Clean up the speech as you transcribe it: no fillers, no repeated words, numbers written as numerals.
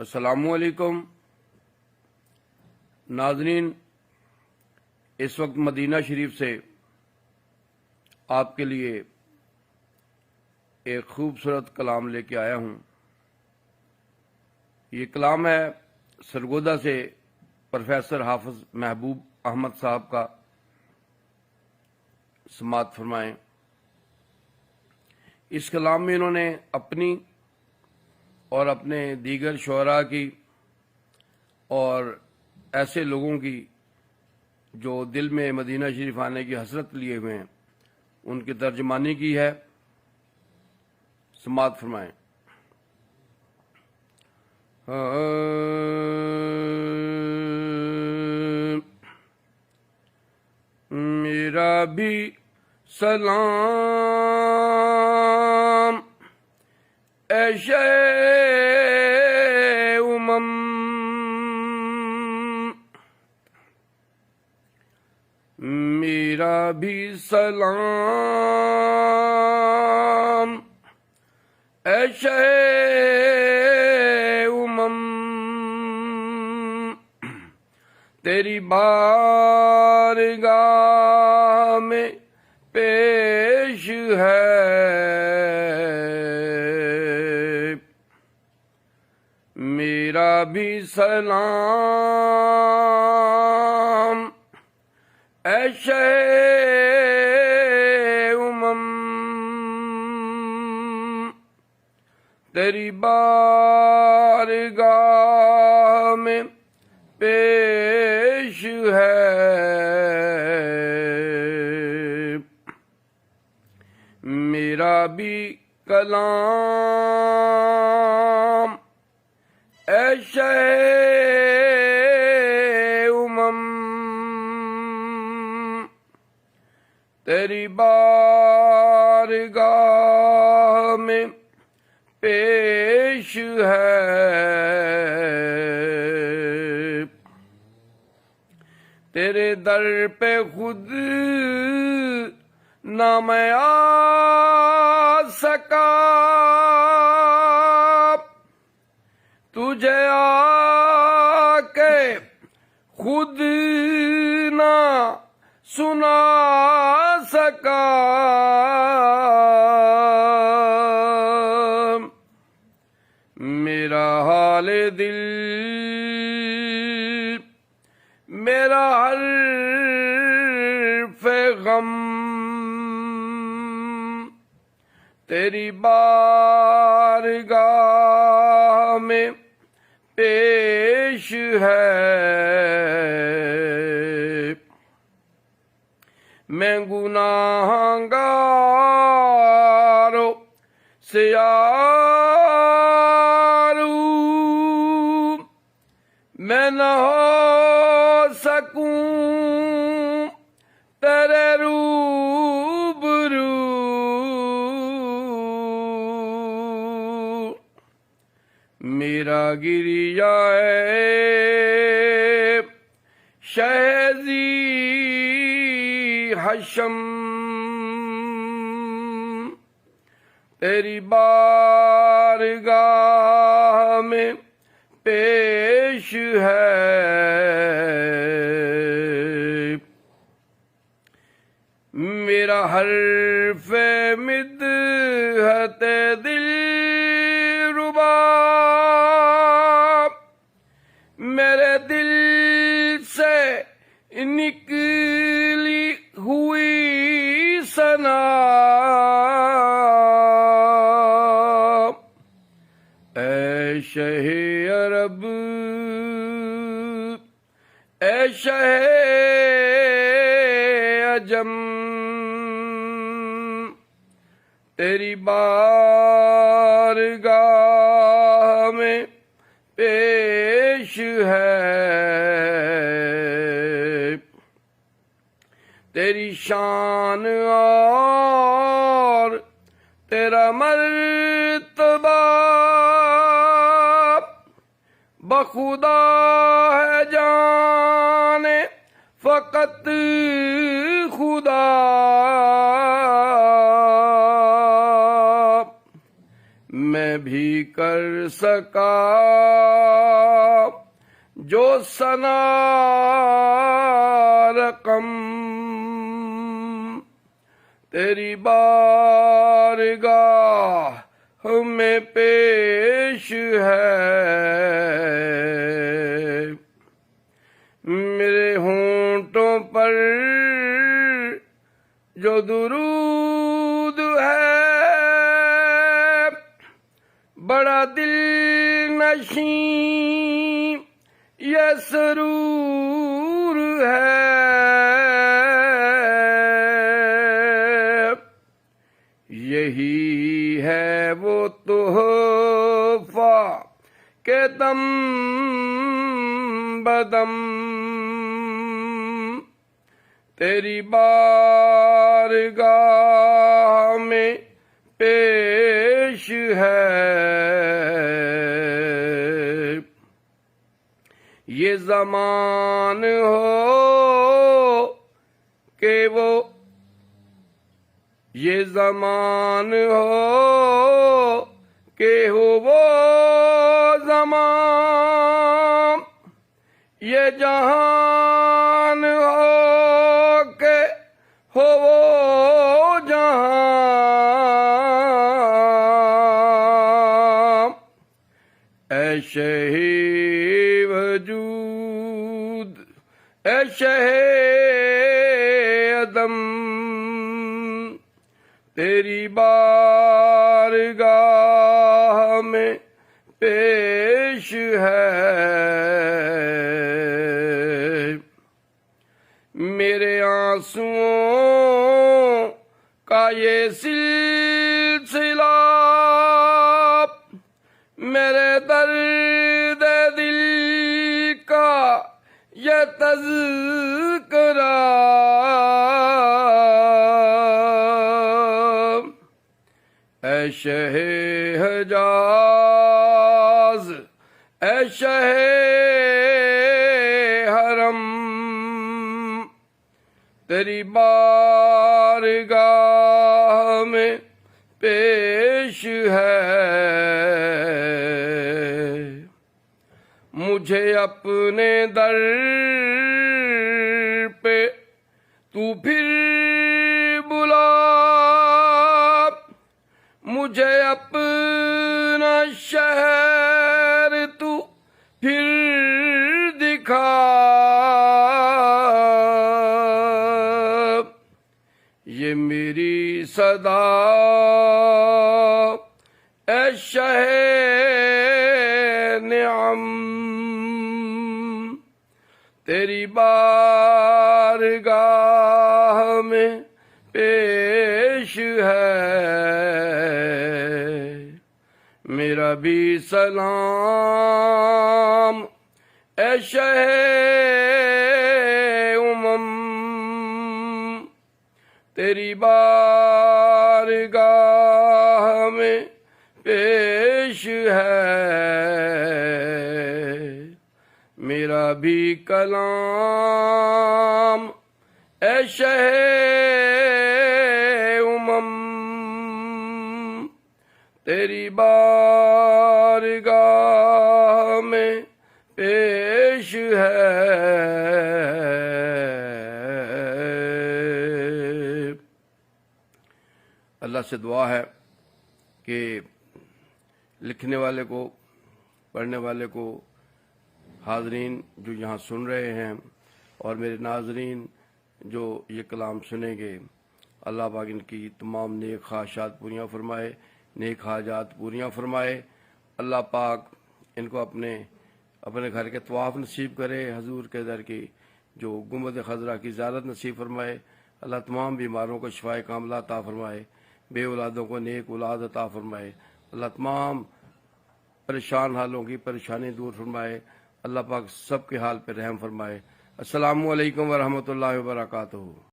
السلام علیکم ناظرین، اس وقت مدینہ شریف سے آپ کے لیے ایک خوبصورت کلام لے کے آیا ہوں۔ یہ کلام ہے سرگودا سے پروفیسر حافظ محبوب احمد صاحب کا، سماعت فرمائیں۔ اس کلام میں انہوں نے اپنی اور اپنے دیگر شعراء کی اور ایسے لوگوں کی جو دل میں مدینہ شریف آنے کی حسرت لیے ہوئے ہیں، ان کی ترجمانی کی ہے، سماعت فرمائیں۔ میرا بھی سلام اے شیخ امم، میرا بھی سلام اے شیخ امم، تیری بارگاہ میں پیش ہے، میرا بھی سلام اے شیخ امم، تیری بارگاہ میں پیش ہے، میرا بھی کلام اے شیخ امم، تیری بارگاہ میں پیش ہے، تیرے در پہ خود نہ میں آ سکا، تجھے آ کے خود نہ سنا سکا، میرا حال دل، میرا حرف غم، تیری بارگاہ میں پیش ہے، میں گناہگاروں سے یاروں، میں نہ ہو سکوں تیرے روبرو، میرا گریہ ہے شہزی حشم، تیری بارگاہ میں پیش ہے، میرا حرف مدحت دل ربا، میرے دل سے نکلی ہوئی ثنا، اے شہ عرب اے شہ عجم، تیری بارگاہ میں پیش ہے، تیری شان اور تیرا مرتبہ بخدا ہے، جانے فقط خدا، میں بھی کر سکا جو ثنا رقم، تیری بارگاہ میں پیش ہے، میرے ہونٹوں پر جو درود ہے، بڑا دل نشیں یہ سرور ہے، یہی ہے وہ تحفہ کہ دم بدم تیری بارگاہ میں پیش ہے، یہ زمان ہو کہ یہ زمان ہو کہ ہو وہ زمان، یہ جہان ہو کہ ہو وہ جہان، اے شہ وجود اے شہ عدم، تیری بارگاہ میں پیش ہے، میرے آنسوؤں کا یہ سلسلہ، میرے درد دل کا یہ تذکرہ، اے شہ حجاز اے شہ حرم، تیری بارگاہ میں پیش ہے، مجھے اپنے در پہ تو پھر بلا، مجھے اپنا شہر تو پھر دکھا، یہ میری صدا اے شہ نعم، تیری بارگاہ میں پیش ہے، میرا بھی سلام اے شہ امم، تیری بارگاہ میں پیش ہے، میرا بھی کلام اے شہ امم، تیری بارگاہ میں پیش ہے، اللہ سے دعا ہے کہ لکھنے والے کو، پڑھنے والے کو، حاضرین جو یہاں سن رہے ہیں اور میرے ناظرین جو یہ کلام سنیں گے، اللہ پاک ان کی تمام نیک خواہشات پوریاں فرمائے، نیک حاجات پوریاں فرمائے، اللہ پاک ان کو اپنے گھر کے طواف نصیب کرے، حضور کے در کی جو گنبد خضرا کی زیارت نصیب فرمائے، اللہ تمام بیماروں کو شفائے کاملہ عطا فرمائے، بے اولادوں کو نیک اولاد عطا فرمائے، اللہ تمام پریشان حالوں کی پریشانی دور فرمائے، اللہ پاک سب کے حال پہ رحم فرمائے۔ السلام علیکم ورحمۃ اللہ وبرکاتہ۔